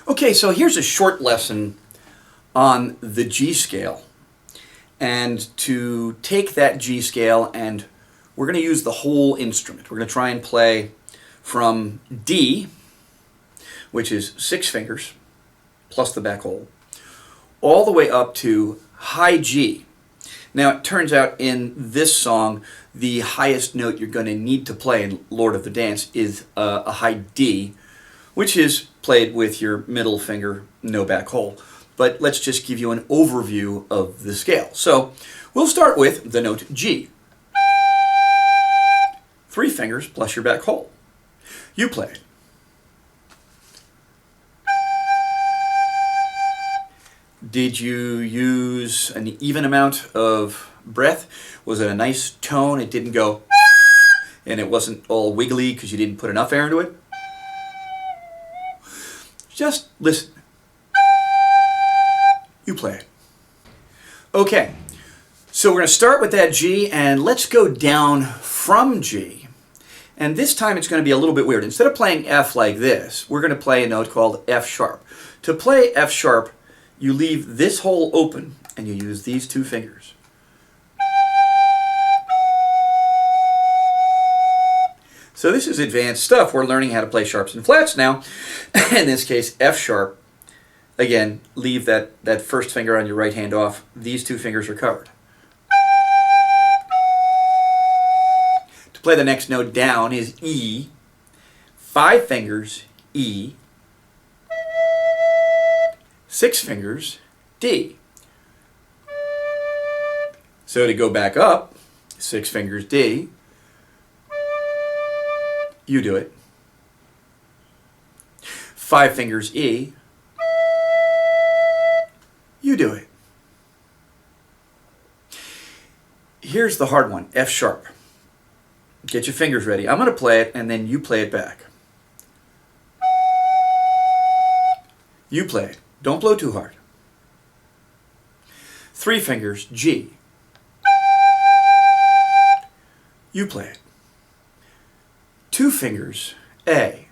Okay, so here's a short lesson on the G scale. And to take that G scale, and we're going to use the whole instrument. We're going to try and play from D, which is 6 fingers, plus the back hole, all the way up to high G. Now, it turns out in this song, the highest note you're going to need to play in Lord of the Dance is a high D, which is played with your middle finger, no back hole. But let's just give you an overview of the scale. So we'll start with the note G. 3 fingers plus your back hole. You play it. Did you use an even amount of breath? Was it a nice tone? It didn't go and it wasn't all wiggly because you didn't put enough air into it? Just listen. You play it. Okay, so we're going to start with that G, and let's go down from G. And this time it's going to be a little bit weird. Instead of playing F like this, we're going to play a note called F sharp. To play F sharp, you leave this hole open, and you use these 2 fingers. So this is advanced stuff. We're learning how to play sharps and flats now. In this case, F sharp. Again, leave that first finger on your right hand off. These 2 fingers are covered. To play the next note down is E. 5 fingers, E. 6 fingers, D. So to go back up, 6 fingers, D. You do it. 5 fingers, E. You do it. Here's the hard one, F sharp. Get your fingers ready. I'm going to play it, and then you play it back. You play it. Don't blow too hard. 3 fingers, G. You play it. 2 fingers, A.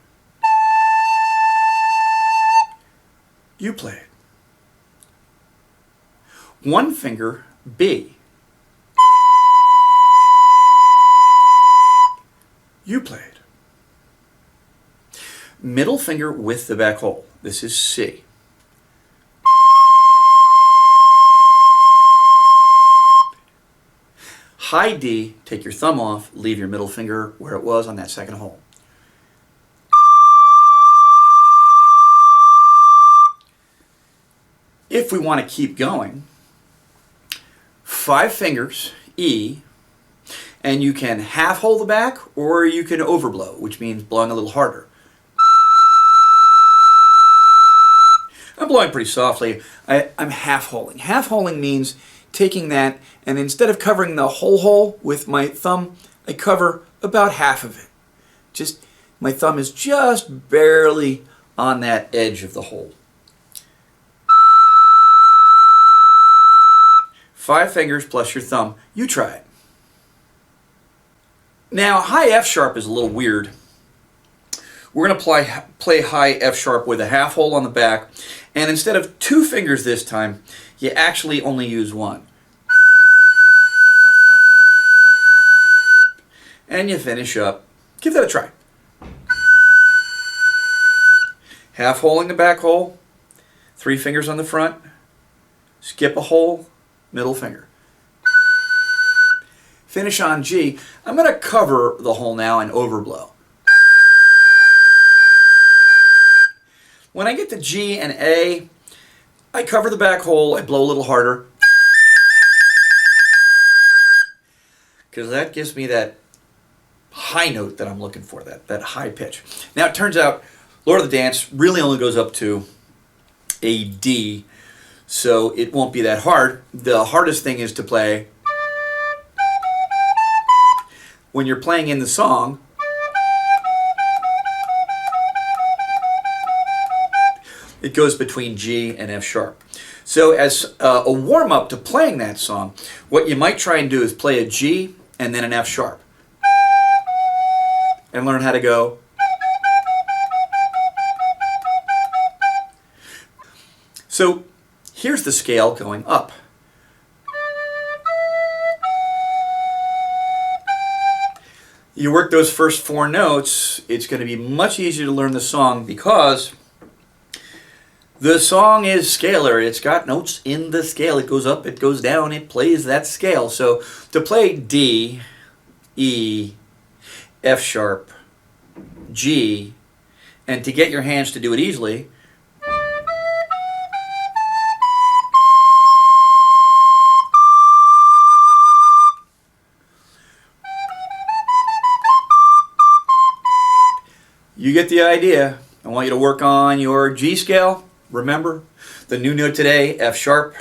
You play it. 1 finger, B. You play it. Middle finger with the back hole. This is C. High D, take your thumb off, leave your middle finger where it was on that second hole. If we want to keep going, 5 fingers, E, and you can half hole the back or you can overblow, which means blowing a little harder. I'm blowing pretty softly. I'm half holing. Half holing means taking that, and instead of covering the whole hole with my thumb, I cover about half of it. Just, my thumb is just barely on that edge of the hole. 5 fingers plus your thumb. You try it. Now, high F sharp is a little weird. We're going to play high F sharp with a half hole on the back, and instead of 2 fingers this time, you actually only use 1. And you finish up. Give that a try. Half holing the back hole, 3 fingers on the front, skip a hole, middle finger. Finish on G. I'm going to cover the hole now and overblow. When I get to G and A, I cover the back hole, I blow a little harder, because that gives me that high note that I'm looking for, that high pitch. Now it turns out Lord of the Dance really only goes up to a D, so it won't be that hard. The hardest thing is to play when you're playing in the song. It goes between G and F sharp. So as a warm-up to playing that song, what you might try and do is play a G and then an F sharp. And learn how to go. So here's the scale going up. You work those first 4 notes, it's going to be much easier to learn the song because the song is scalar. It's got notes in the scale. It goes up, it goes down, it plays that scale. So to play D, E, F sharp, G, and to get your hands to do it easily, you get the idea. I want you to work on your G scale. Remember, the new note today, F sharp.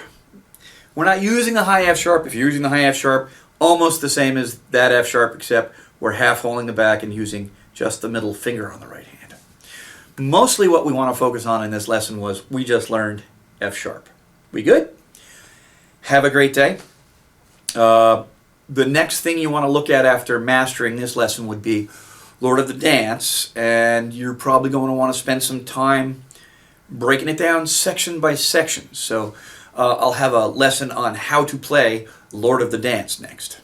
We're not using the high F sharp. If you're using the high F sharp, almost the same as that F sharp, except we're half holding the back and using just the middle finger on the right hand. Mostly what we want to focus on in this lesson was we just learned F sharp. We good? Have a great day. The next thing you want to look at after mastering this lesson would be Lord of the Dance, and you're probably going to want to spend some time breaking it down section by section. So I'll have a lesson on how to play Lord of the Dance next.